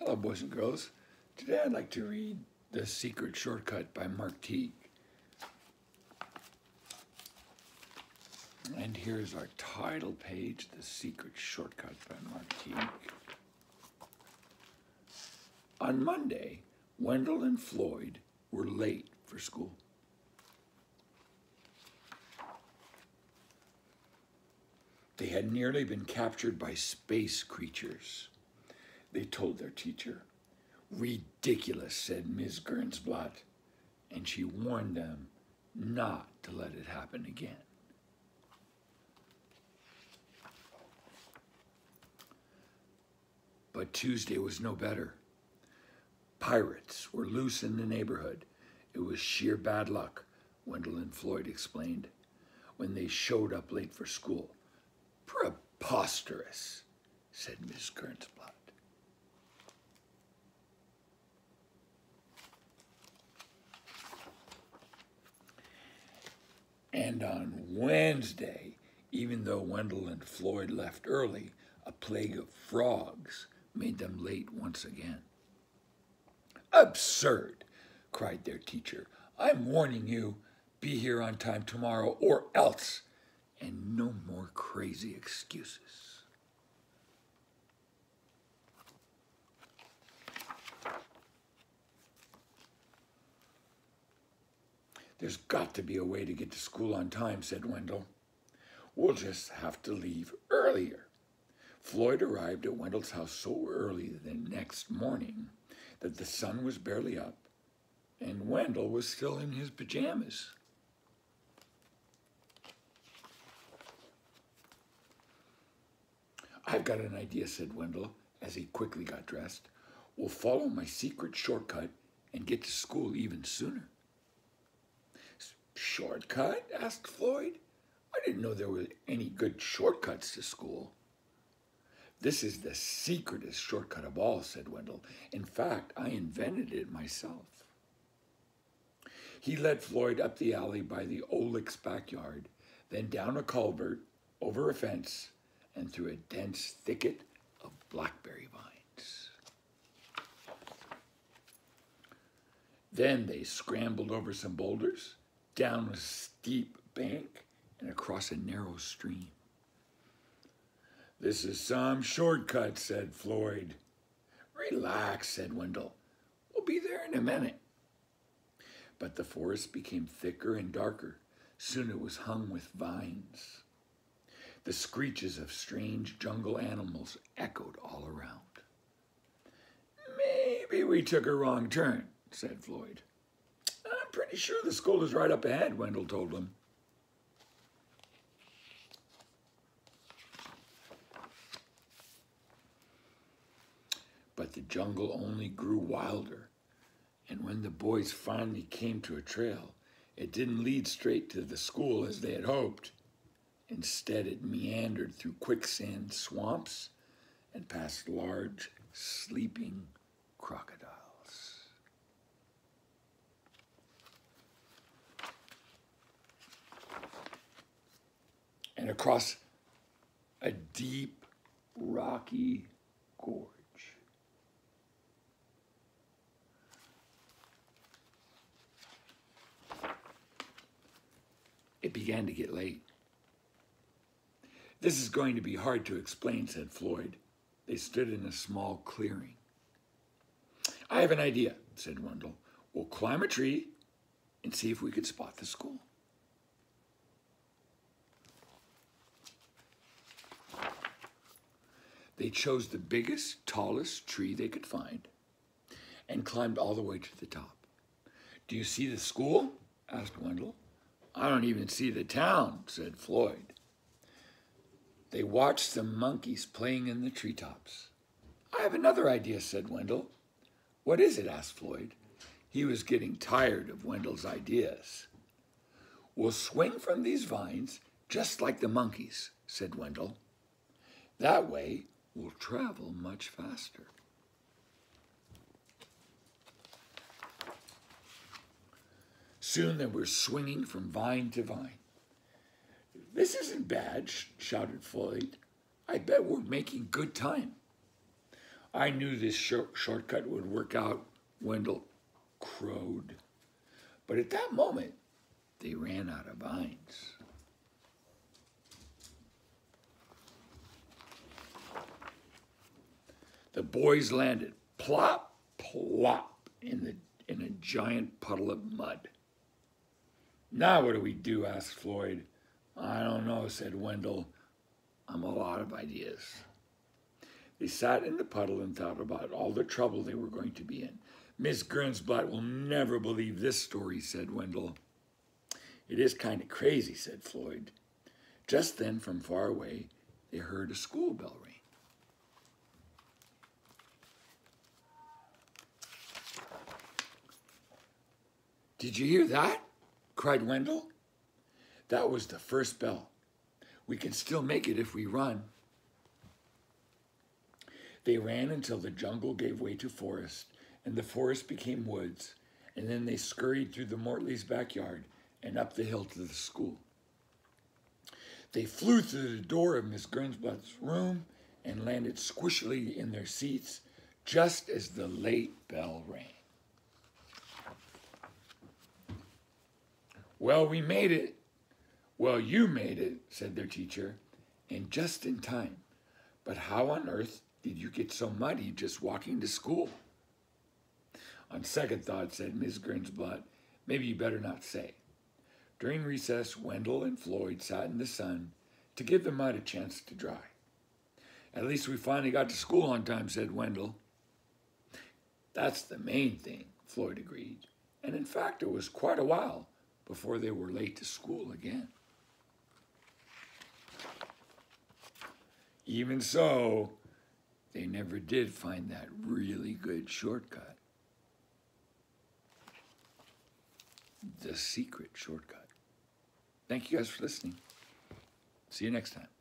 Hello, boys and girls. Today I'd like to read The Secret Shortcut by Mark Teague. And here's our title page, The Secret Shortcut by Mark Teague. On Monday, Wendell and Floyd were late for school. They had nearly been captured by space creatures. They told their teacher. "Ridiculous," said Ms. Gernsblatt, and she warned them not to let it happen again. But Tuesday was no better. Pirates were loose in the neighborhood. It was sheer bad luck, Wendell and Floyd explained, when they showed up late for school. "Preposterous," said Miss Gernsblatt. And on Wednesday, even though Wendell and Floyd left early, a plague of frogs made them late once again. "Absurd," cried their teacher. "I'm warning you, be here on time tomorrow or else, and no more crazy excuses." "There's got to be a way to get to school on time," said Wendell. "We'll just have to leave earlier." Floyd arrived at Wendell's house so early the next morning that the sun was barely up, and Wendell was still in his pajamas. "I've got an idea," said Wendell, as he quickly got dressed. "We'll follow my secret shortcut and get to school even sooner." "Shortcut?" asked Floyd. "I didn't know there were any good shortcuts to school." "This is the secretest shortcut of all," said Wendell. "In fact, I invented it myself." He led Floyd up the alley by the Olick's backyard, then down a culvert, over a fence, and through a dense thicket of blackberry vines. Then they scrambled over some boulders, down a steep bank, and across a narrow stream. "This is some shortcut," said Floyd. "Relax," said Wendell. "We'll be there in a minute." But the forest became thicker and darker. Soon it was hung with vines. The screeches of strange jungle animals echoed all around. "Maybe we took a wrong turn," said Floyd. "I'm pretty sure the school is right up ahead," Wendell told him. But the jungle only grew wilder, and when the boys finally came to a trail, it didn't lead straight to the school as they had hoped. Instead, it meandered through quicksand swamps and past large, sleeping crocodiles. And across a deep, rocky gorge. It began to get late. "This is going to be hard to explain," said Floyd. They stood in a small clearing. "I have an idea," said Wendell. "We'll climb a tree and see if we could spot the school." They chose the biggest, tallest tree they could find and climbed all the way to the top. "Do you see the school?" asked Wendell. "I don't even see the town," said Floyd. They watched some monkeys playing in the treetops. "I have another idea," said Wendell. "What is it?" asked Floyd. He was getting tired of Wendell's ideas. "We'll swing from these vines just like the monkeys," said Wendell. "That way, we'll travel much faster." Soon they were swinging from vine to vine. "This isn't bad," shouted Floyd. "I bet we're making good time." I knew this shortcut would work out, Wendell crowed. But at that moment, they ran out of vines. The boys landed plop, plop in a giant puddle of mud. Now what do we do? Asked Floyd. I don't know, said Wendell. I'm a lot of ideas. They sat in the puddle and thought about all the trouble they were going to be in. Miss Gernsblatt will never believe this story, said Wendell. It is kind of crazy, said Floyd. Just then, from far away, they heard a school bell ring. Did you hear that? Cried Wendell. That was the first bell. We can still make it if we run. They ran until the jungle gave way to forest, and the forest became woods, and then they scurried through the Mortleys' backyard and up the hill to the school. They flew through the door of Miss Gernsblatt's room and landed squishily in their seats just as the late bell rang. Well, we made it. Well, you made it, said their teacher, and just in time. But how on earth did you get so muddy just walking to school? On second thought, said Miss Gernsblatt, maybe you better not say. During recess, Wendell and Floyd sat in the sun to give the mud a chance to dry. At least we finally got to school on time, said Wendell. That's the main thing, Floyd agreed. And in fact, it was quite a while before they were late to school again. Even so, they never did find that really good shortcut. The secret shortcut. Thank you guys for listening. See you next time.